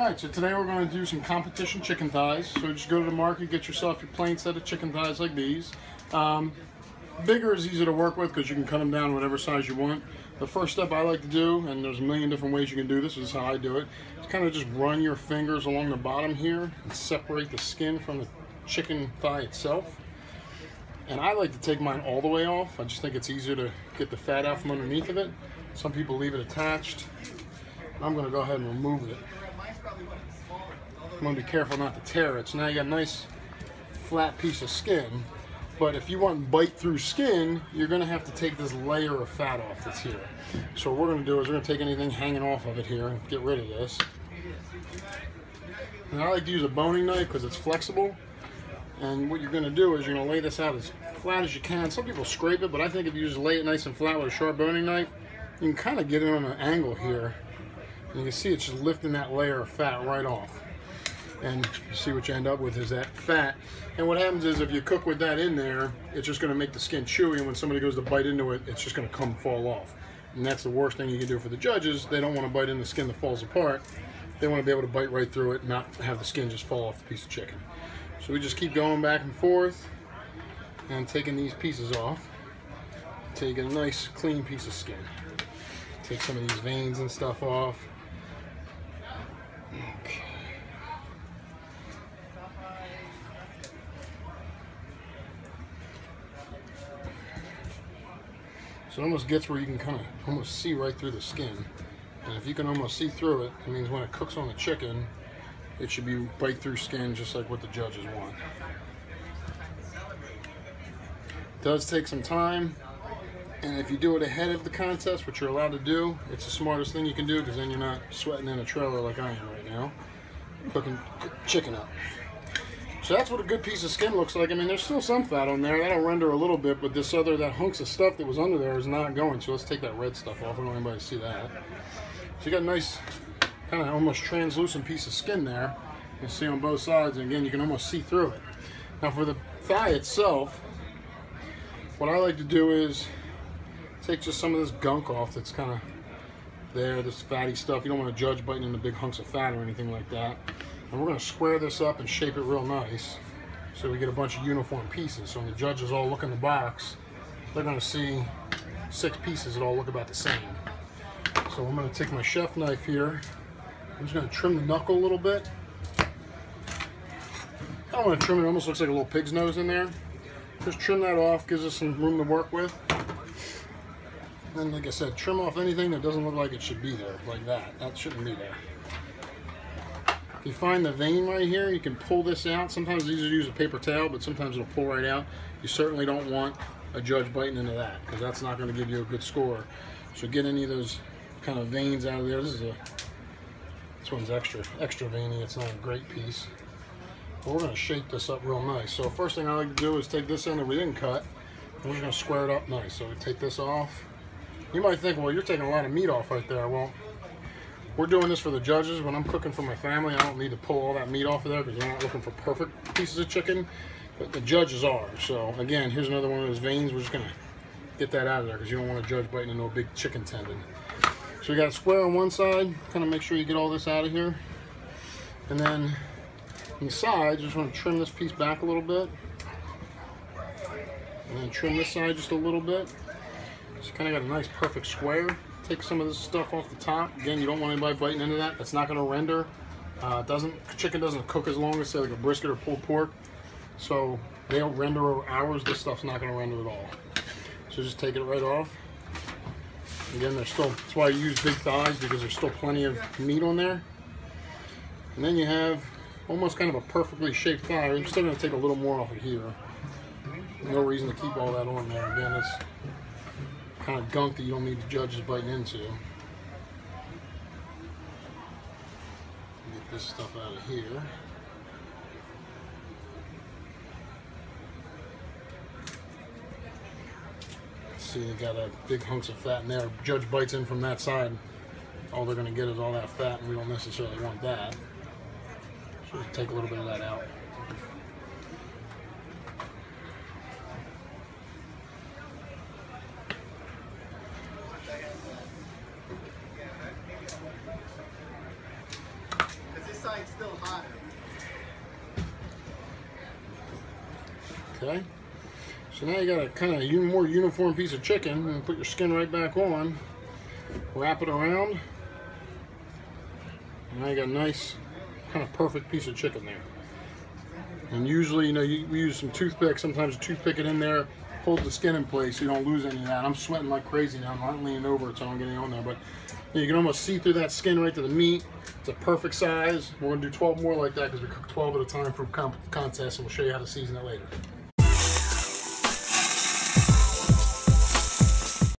Alright, so today we're going to do some competition chicken thighs. So just go to the market, get yourself your plain set of chicken thighs like these. Bigger is easy to work with because you can cut them down whatever size you want. The first step I like to do, and there's a million different ways you can do this, is how I do it, is kind of just run your fingers along the bottom here and separate the skin from the chicken thigh itself. And I like to take mine all the way off. I just think it's easier to get the fat out from underneath of it. Some people leave it attached. I'm going to go ahead and remove it. I'm going to be careful not to tear it. So now you got a nice flat piece of skin. But if you want bite through skin, you're going to have to take this layer of fat off that's here. So what we're going to do is we're going to take anything hanging off of it here and get rid of this. And I like to use a boning knife because it's flexible. And what you're going to do is you're going to lay this out as flat as you can. Some people scrape it, but I think if you just lay it nice and flat with a sharp boning knife, you can kind of get it on an angle here. And you can see it's just lifting that layer of fat right off. And you see what you end up with is that fat. And what happens is if you cook with that in there, it's just going to make the skin chewy, and when somebody goes to bite into it, it's just going to fall off. And that's the worst thing you can do for the judges. They don't want to bite into the skin that falls apart. They want to be able to bite right through it and not have the skin just fall off the piece of chicken. So we just keep going back and forth and taking these pieces off until you get a nice clean piece of skin. Take some of these veins and stuff off. Okay. So it almost gets where you can kind of almost see right through the skin. And if you can almost see through it, it means when it cooks on the chicken, it should be bite through skin just like what the judges want. It does take some time, and if you do it ahead of the contest, which you're allowed to do, it's the smartest thing you can do because then you're not sweating in a trailer like I am right now, cooking chicken up. So that's what a good piece of skin looks like. I mean, there's still some fat on there. That'll render a little bit, but that hunks of stuff that was under there is not going. So let's take that red stuff off. I don't want anybody to see that. So you got a nice, kind of almost translucent piece of skin there. You can see on both sides, and again, you can almost see through it. Now for the thigh itself, what I like to do is take just some of this gunk off that's kind of there, this fatty stuff. You don't want to judge biting into big hunks of fat or anything like that. And we're going to square this up and shape it real nice so we get a bunch of uniform pieces. So when the judges all look in the box, they're going to see 6 pieces that all look about the same. So I'm going to take my chef knife here. I'm just going to trim the knuckle a little bit. I don't want to trim it, almost looks like a little pig's nose in there. Just trim that off, gives us some room to work with. And like I said, trim off anything that doesn't look like it should be there, like that. That shouldn't be there. If you find the vein right here, you can pull this out. Sometimes it's easier to use a paper towel, but sometimes it'll pull right out. You certainly don't want a judge biting into that because that's not going to give you a good score. So get any of those kind of veins out of there. This one's extra veiny. It's not a great piece. But we're going to shape this up real nice. So first thing I like to do is take this end that we didn't cut, and we're just going to square it up nice. So we take this off. You might think, well, you're taking a lot of meat off right there. Well, we're doing this for the judges. When I'm cooking for my family, I don't need to pull all that meat off of there because they're not looking for perfect pieces of chicken, but the judges are. So again, here's another one of those veins. We're just going to get that out of there because you don't want a judge biting into a big chicken tendon. So we got a square on one side. Kind of make sure you get all this out of here. And then on the sides, just want to trim this piece back a little bit. And then trim this side just a little bit. So you kind of got a nice perfect square. Take some of this stuff off the top. Again, you don't want anybody biting into that. That's not going to render. Chicken doesn't cook as long as say like a brisket or pulled pork. So they don't render over hours. This stuff's not going to render at all. So just take it right off. Again, that's why I use big thighs because there's still plenty of meat on there. And then you have almost kind of a perfectly shaped thigh. I'm still going to take a little more off of here. No reason to keep all that on there. Again, it's kind of gunk that you don't need the judges biting into. Get this stuff out of here. See, you got a big hunks of fat in there. Judge bites in from that side. All they're going to get is all that fat, and we don't necessarily want that. So just take a little bit of that out. Okay. So now you got a kind of more uniform piece of chicken, and put your skin right back on. Wrap it around. And now you got a nice, kind of perfect piece of chicken there. And usually, you know, we use some toothpicks. Sometimes you toothpick it in there, hold the skin in place so you don't lose any of that. I'm sweating like crazy now. I'm not leaning over it so I don't get any on there. But you can almost see through that skin right to the meat. It's a perfect size. We're going to do 12 more like that because we cook 12 at a time for contest, and we'll show you how to season it later.